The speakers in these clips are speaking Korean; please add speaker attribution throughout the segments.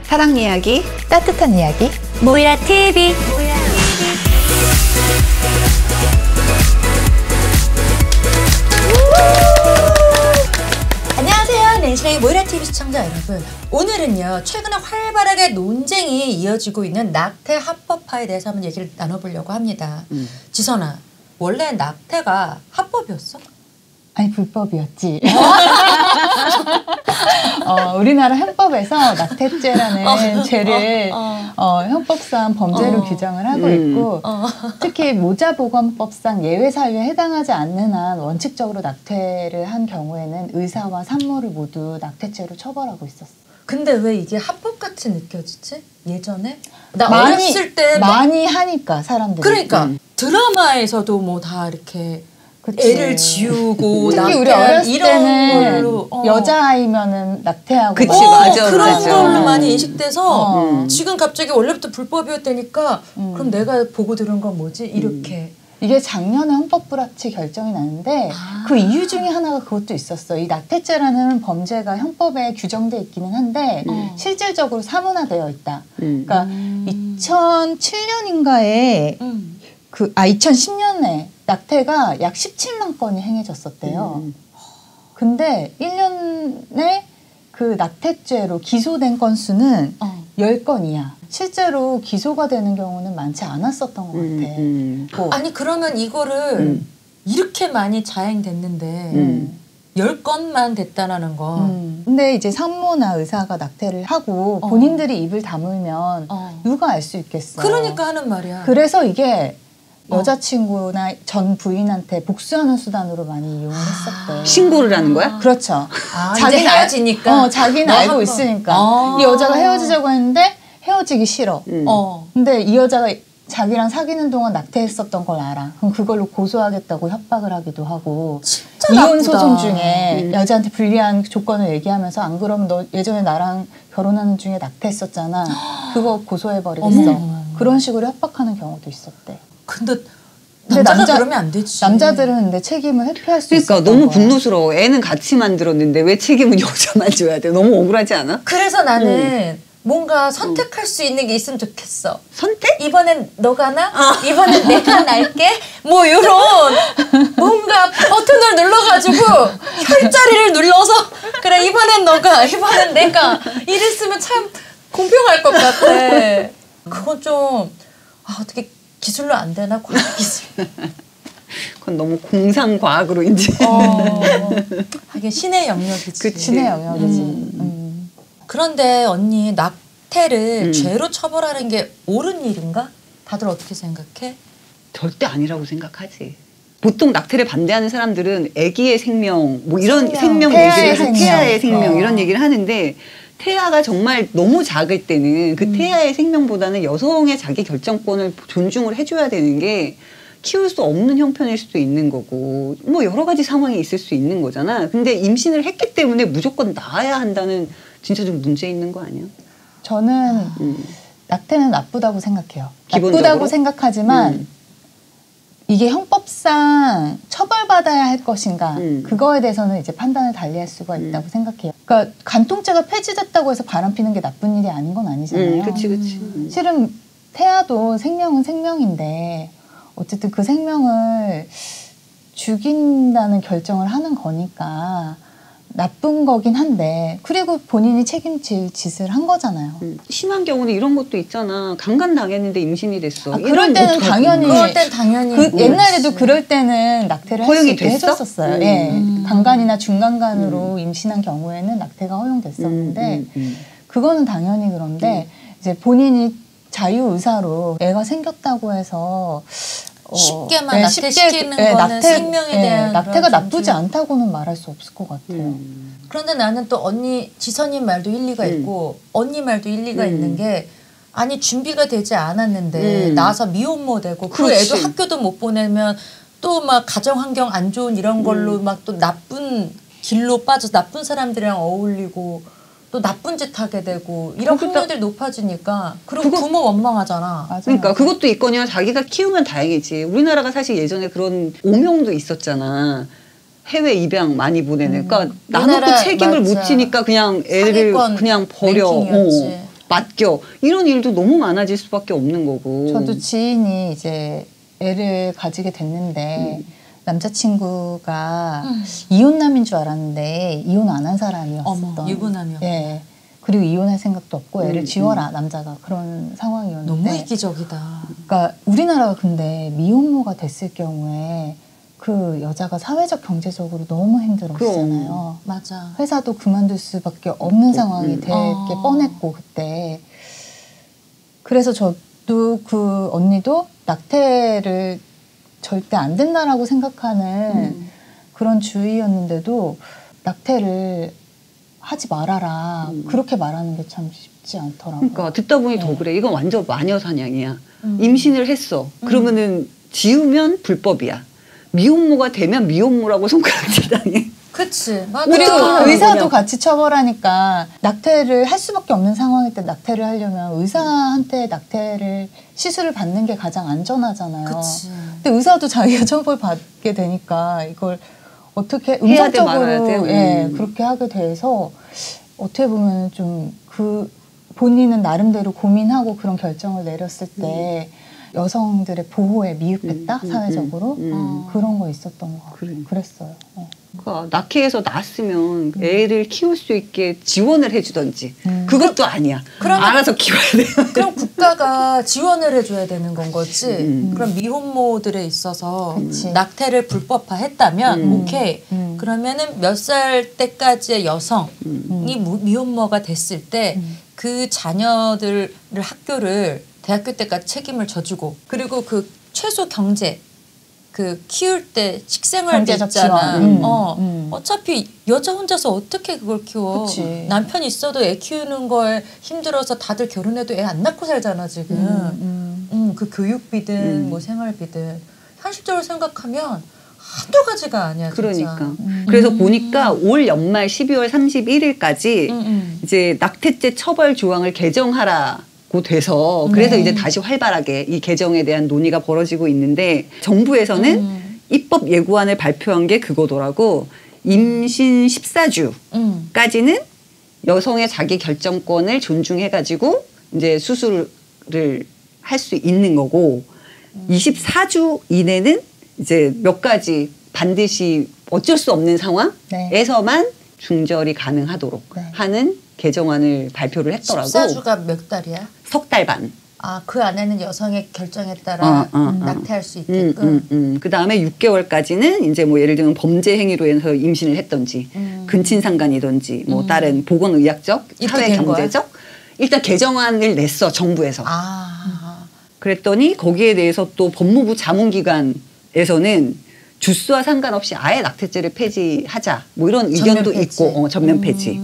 Speaker 1: 사랑 이야기,
Speaker 2: 따뜻한 이야기,
Speaker 3: 모이라 TV. 안녕하세요, 낸시의 모이라 TV 시청자 여러분. 오늘은요, 최근에 활발하게 논쟁이 이어지고 있는 낙태 합법화에 대해서 한번 얘기를 나눠보려고 합니다. 지선아, 원래 낙태가 합법이었어?
Speaker 2: 아니 불법이었지. 우리나라 헌법에서 낙태죄라는 죄를 형법상 범죄로 규정을 하고 있고 특히 모자보건법상 예외 사유에 해당하지 않는 한 원칙적으로 낙태를 한 경우에는 의사와 산모를 모두 낙태죄로 처벌하고 있었어.
Speaker 3: 근데 왜 이게 합법같이 느껴지지? 예전에? 나 어렸을 때
Speaker 2: 많이 하니까 사람들이.
Speaker 3: 그러니까 드라마에서도 뭐 다 이렇게 그치. 애를 지우고
Speaker 2: 특히 우리 어렸을 때는 걸로, 여자아이면은 낙태하고
Speaker 1: 그치, 맞아,
Speaker 3: 그런
Speaker 1: 맞아.
Speaker 3: 걸로 많이 인식돼서 지금 갑자기 원래부터 불법이었다니까 그럼 내가 보고 들은 건 뭐지? 이렇게
Speaker 2: 이게 작년에 헌법 불합치 결정이 났는데 그 이유 중에 하나가 그것도 있었어. 이 낙태죄라는 범죄가 헌법에 규정돼 있기는 한데 실질적으로 사문화되어 있다. 그러니까 2007년인가에 2010년에 낙태가 약 17만 건이 행해졌었대요. 근데 1년에 그 낙태죄로 기소된 건수는 10건이야. 실제로 기소가 되는 경우는 많지 않았었던 것 같아.
Speaker 3: 아니 그러면 이거를 이렇게 많이 자행됐는데 10건만 됐다라는 건
Speaker 2: 근데 이제 산모나 의사가 낙태를 하고 본인들이 입을 다물면 누가 알 수 있겠어.
Speaker 3: 그러니까 하는 말이야.
Speaker 2: 그래서 이게 여자친구나 전 부인한테 복수하는 수단으로 많이 이용을 했었대.
Speaker 1: 신고를 하는 거야?
Speaker 2: 그렇죠.
Speaker 3: 자기는 헤어지니까.
Speaker 2: 자기는 알고 있으니까. 이 여자가 헤어지자고 했는데 헤어지기 싫어. 근데 이 여자가 자기랑 사귀는 동안 낙태했었던 걸 알아. 그럼 그걸로 고소하겠다고 협박을 하기도 하고.
Speaker 3: 진짜
Speaker 2: 이혼
Speaker 3: 나쁘다.
Speaker 2: 소송 중에 여자한테 불리한 조건을 얘기하면서 안 그러면 너 예전에 나랑 결혼하는 중에 낙태했었잖아. 그거 고소해버리겠어. 그런 식으로 협박하는 경우도 있었대.
Speaker 3: 근데 남자가 그러면 안 되지.
Speaker 2: 남자들은 근데 책임을 회피할 수 있어.
Speaker 1: 그러니까 너무 분노스러워. 애는 같이 만들었는데 왜 책임은 여자만 져야 돼? 너무 억울하지 않아?
Speaker 3: 그래서 나는 뭔가 선택할 수 있는 게 있으면 좋겠어.
Speaker 1: 선택?
Speaker 3: 이번엔 너가 나? 이번엔 내가 날게? 뭐 요런 뭔가 버튼을 눌러가지고 혈자리를 눌러서 그래 이번엔 너가 이번엔 내가 이랬으면 참 공평할 것 같아. 그건 좀 어떻게 기술로 안 되나? 과학기술.
Speaker 1: 그건 너무 공상과학으로 이제.
Speaker 3: 하긴 신의 영역이지.
Speaker 2: 그 신의 영역이지.
Speaker 3: 그런데 언니 낙태를 죄로 처벌하는 게 옳은 일인가? 다들 어떻게 생각해?
Speaker 1: 절대 아니라고 생각하지. 보통 낙태를 반대하는 사람들은 아기의 생명, 뭐 이런 생명 얘기를 하는 태아의 생명 이런 얘기를 하는데 태아가 정말 너무 작을 때는 그 태아의 생명보다는 여성의 자기 결정권을 존중을 해줘야 되는 게 키울 수 없는 형편일 수도 있는 거고 뭐 여러 가지 상황이 있을 수 있는 거잖아. 근데 임신을 했기 때문에 무조건 낳아야 한다는 진짜 좀 문제 있는 거 아니야?
Speaker 2: 저는 낙태는 나쁘다고 생각해요.
Speaker 1: 기본적으로?
Speaker 2: 나쁘다고 생각하지만 이게 형법상 처벌받아야 할 것인가 그거에 대해서는 이제 판단을 달리할 수가 있다고 생각해요. 그러니까 간통죄가 폐지됐다고 해서 바람피는 게 나쁜 일이 아닌 건 아니잖아요.
Speaker 1: 그치.
Speaker 2: 실은 태아도 생명은 생명인데 어쨌든 그 생명을 죽인다는 결정을 하는 거니까 나쁜 거긴 한데 그리고 본인이 책임질 짓을 한 거잖아요.
Speaker 1: 심한 경우는 이런 것도 있잖아. 강간 당했는데 임신이 됐어.
Speaker 2: 그럴 때는 당연히 옛날에도 그럴 때는 낙태를 할 수 있게 해줬었어요. 예. 강간이나 중간간으로 임신한 경우에는 낙태가 허용됐었는데 그거는 당연히 그런데 이제 본인이 자유의사로 애가 생겼다고 해서
Speaker 3: 쉽게만 낙태시키는 거는 생명에 대한
Speaker 2: 낙태가 나쁘지 않다고는 말할 수 없을 것 같아요.
Speaker 3: 그런데 나는 또 언니 지선님 말도 일리가 있고 언니 말도 일리가 있는 게 아니 준비가 되지 않았는데 나와서 미혼모 되고 그 애도 학교도 못 보내면 또 막 가정 환경 안 좋은 이런 걸로 막 또 나쁜 길로 빠져서 나쁜 사람들이랑 어울리고 또 나쁜 짓 하게 되고 이런 확률들이 높아지니까 그리고 부모 원망하잖아.
Speaker 2: 맞아요.
Speaker 1: 그러니까 그것도 있거냐 자기가 키우면 다행이지. 우리나라가 사실 예전에 그런 오명도 있었잖아. 해외 입양 많이 보내는. 그러니까 나놓고 책임을 못 지니까 그냥 애를 그냥 버려. 맡겨 이런 일도 너무 많아질 수밖에 없는 거고.
Speaker 2: 저도 지인이 이제 애를 가지게 됐는데 남자친구가 이혼남인 줄 알았는데 이혼 안 한 사람이었던.
Speaker 3: 유부남이요.
Speaker 2: 예. 그리고 이혼할 생각도 없고 애를 지워라 남자가 그런 상황이었는데.
Speaker 3: 너무 획기적이다.
Speaker 2: 그러니까 우리나라가 근데 미혼모가 됐을 경우에 그 여자가 사회적 경제적으로 너무 힘들었잖아요.
Speaker 3: 맞아.
Speaker 2: 회사도 그만둘 수밖에 없는 상황이 되게 뻔했고 그때. 그래서 저도 그 언니도 낙태를 절대 안 된다라고 생각하는 그런 주의였는데도 낙태를 하지 말아라 그렇게 말하는 게 참 쉽지 않더라고요.
Speaker 1: 그러니까 듣다 보니 더 그래. 이건 완전 마녀 사냥이야. 임신을 했어. 그러면은 지우면 불법이야. 미혼모가 되면 미혼모라고 손가락질 당해.
Speaker 3: 그치. 맞아.
Speaker 2: 우리 의사도 같이 처벌하니까 낙태를 할 수밖에 없는 상황일 때 낙태를 하려면 의사한테 낙태를 시술을 받는 게 가장 안전하잖아요.
Speaker 3: 그치.
Speaker 2: 근데 의사도 자기가 처벌 받게 되니까 이걸 어떻게 음성적으로 그렇게 하게 돼서 어떻게 보면 좀 그 본인은 나름대로 고민하고 그런 결정을 내렸을 때 여성들의 보호에 미흡했다 사회적으로 그런 거 있었던 거 그랬어요.
Speaker 1: 그러니까 낙태해서 낳았으면 애를 키울 수 있게 지원을 해주던지 그것도 아니야. 알아서 키워야 돼.
Speaker 3: 그럼 국가가 지원을 해줘야 되는 건 거지. 그럼 미혼모들에 있어서 낙태를 불법화했다면 오케이. 그러면은 몇 살 때까지의 여성이 미혼모가 됐을 때 그 자녀들을 학교를 대학교 때까지 책임을 져주고 그리고 그 최소 경제 그 키울 때 식생활비 있잖아. 어차피 여자 혼자서 어떻게 그걸 키워.
Speaker 2: 그치.
Speaker 3: 남편이 있어도 애 키우는 거에 힘들어서 다들 결혼해도 애 안 낳고 살잖아 지금. 그 교육비든 뭐 생활비든 현실적으로 생각하면 한두 가지가 아니야.
Speaker 1: 그러니까.
Speaker 3: 진짜.
Speaker 1: 그래서 보니까 올 연말 12월 31일까지 이제 낙태죄 처벌 조항을 개정하라고 돼서 그래서 이제 다시 활발하게 이 개정에 대한 논의가 벌어지고 있는데 정부에서는 입법 예고안을 발표한 게 그거더라고. 임신 14주까지는 여성의 자기 결정권을 존중해가지고 이제 수술을 할 수 있는 거고 24주 이내는 이제 몇 가지 반드시 어쩔 수 없는 상황에서만 중절이 가능하도록 하는 개정안을 발표를 했더라고.
Speaker 3: 14주가 몇 달이야?
Speaker 1: 석 달 반.
Speaker 3: 아, 그 안에는 여성의 결정에 따라 낙태할 수 있게끔.
Speaker 1: 그 다음에 6개월까지는 이제 뭐 예를 들면 범죄 행위로 해서 임신을 했던지, 근친상간이든지, 뭐 다른 보건의학적, 사회 경제적, 일단 개정안을 냈어 정부에서. 그랬더니 거기에 대해서 또 법무부 자문기관에서는 주수와 상관없이 아예 낙태죄를 폐지하자, 뭐 이런 의견도 있고, 전면 폐지.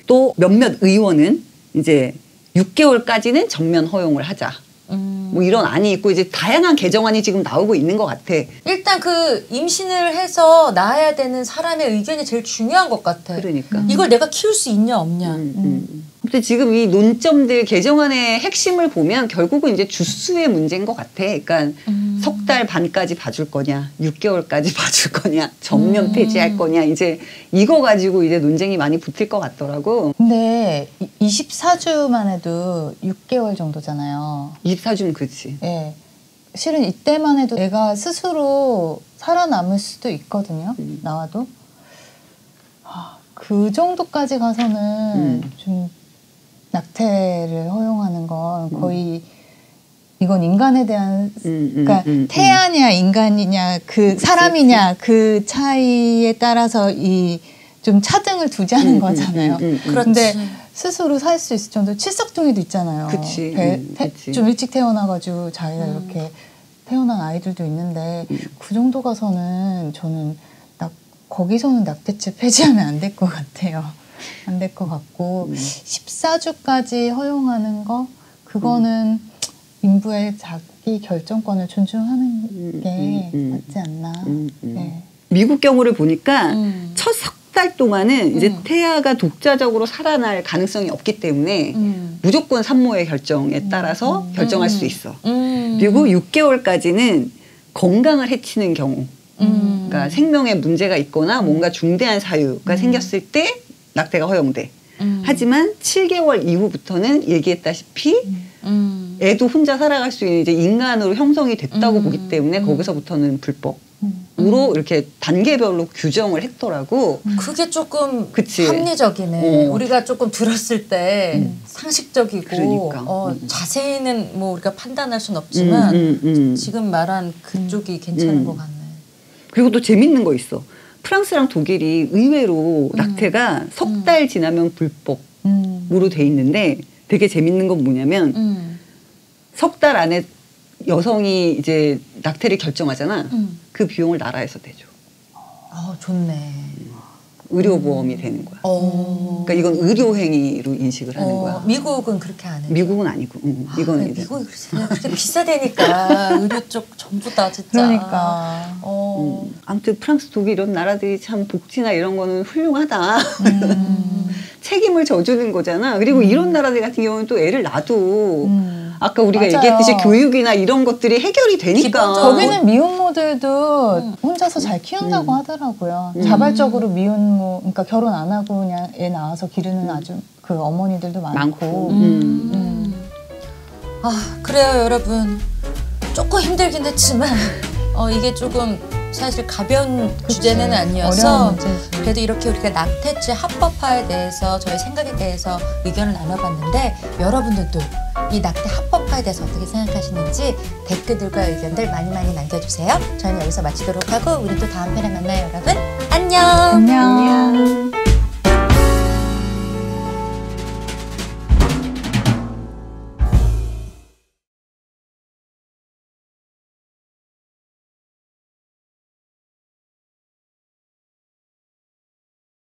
Speaker 1: 또 몇몇 의원은 이제 6개월까지는 전면 허용을 하자. 뭐 이런 안이 있고 이제 다양한 개정안이 지금 나오고 있는 것 같아.
Speaker 3: 일단 그 임신을 해서 낳아야 되는 사람의 의견이 제일 중요한 것 같아.
Speaker 1: 그러니까.
Speaker 3: 이걸 내가 키울 수 있냐 없냐.
Speaker 1: 근데 지금 이 논점들 개정안의 핵심을 보면 결국은 이제 주수의 문제인 것 같아. 그러니까 석 달 반까지 봐줄 거냐, 6개월까지 봐줄 거냐, 전면 폐지할 거냐, 이제 이거 가지고 이제 논쟁이 많이 붙을 것 같더라고.
Speaker 2: 근데 24주만 해도 6개월 정도잖아요.
Speaker 1: 24주면 그렇지.
Speaker 2: 예. 실은 이때만 해도 애가 스스로 살아남을 수도 있거든요. 나와도. 그 정도까지 가서는 좀 낙태를 허용하는 건 거의 이건 인간에 대한 그러니까 태아냐 인간이냐 그 사람이냐 그 차이에 따라서 이 좀 차등을 두자는 거잖아요. 그런데 스스로 살 수 있을 정도 칠석둥이도 있잖아요.
Speaker 1: 그치.
Speaker 2: 좀 일찍 태어나가지고 자기가 이렇게 태어난 아이들도 있는데 그 정도 가서는 저는 거기서는 낙태죄 폐지하면 안 될 것 같아요. 안 될 것 같고 14주까지 허용하는 거 그거는 인부의 자기 결정권을 존중하는 게 맞지 않나. 네.
Speaker 1: 미국 경우를 보니까 첫 석 달 동안은 이제 태아가 독자적으로 살아날 가능성이 없기 때문에 무조건 산모의 결정에 따라서 결정할 수 있어. 그리고 6개월까지는 건강을 해치는 경우, 그러니까 생명에 문제가 있거나 뭔가 중대한 사유가 생겼을 때 낙태가 허용돼. 하지만 7개월 이후부터는 얘기했다시피 애도 혼자 살아갈 수 있는 이제 인간으로 형성이 됐다고 보기 때문에 거기서부터는 불법으로 이렇게 단계별로 규정을 했더라고.
Speaker 3: 그게 조금
Speaker 1: 그치.
Speaker 3: 합리적이네. 우리가 조금 들었을 때 상식적이고
Speaker 1: 그러니까.
Speaker 3: 자세히는 뭐 우리가 판단할 순 없지만 지금 말한 그쪽이 괜찮은 것 같네.
Speaker 1: 그리고 또 재밌는 거 있어. 프랑스랑 독일이 의외로 낙태가 석 달 지나면 불법으로 돼 있는데 되게 재밌는 건 뭐냐면 석 달 안에 여성이 이제 낙태를 결정하잖아. 그 비용을 나라에서 대줘.
Speaker 3: 좋네.
Speaker 1: 의료보험이 되는 거야. 그러니까 이건 의료행위로 인식을 하는 거야.
Speaker 3: 미국은 그렇게 안 해.
Speaker 1: 미국은 아니고. 이거는 이제.
Speaker 3: 미국이 그렇게 비싸대니까 의료 쪽 전부 다 진짜.
Speaker 2: 그러니까.
Speaker 1: 아무튼 프랑스, 독일 이런 나라들이 참 복지나 이런 거는 훌륭하다. 책임을 져주는 거잖아. 그리고 이런 나라들 같은 경우는 또 애를 낳아도 아까 우리가
Speaker 2: 맞아요.
Speaker 1: 얘기했듯이 교육이나 이런 것들이 해결이 되니까.
Speaker 2: 거기는 미혼모들도 혼자서 잘 키운다고 하더라고요. 자발적으로 미혼모, 그러니까 결혼 안 하고 그냥 애 낳아서 기르는 아주 그 어머니들도 많고.
Speaker 3: 그래요, 여러분. 조금 힘들긴 했지만 이게 조금 사실 가벼운 주제는 아니어서 그래도 이렇게 우리가 낙태죄 합법화에 대해서 저희 생각에 대해서 의견을 나눠봤는데 여러분들도 이 낙태 합법화에 대해서 어떻게 생각하시는지 댓글들과 의견들 많이 남겨주세요. 저희는 여기서 마치도록 하고 우리 또 다음 편에 만나요, 여러분. 안녕.
Speaker 2: 안녕.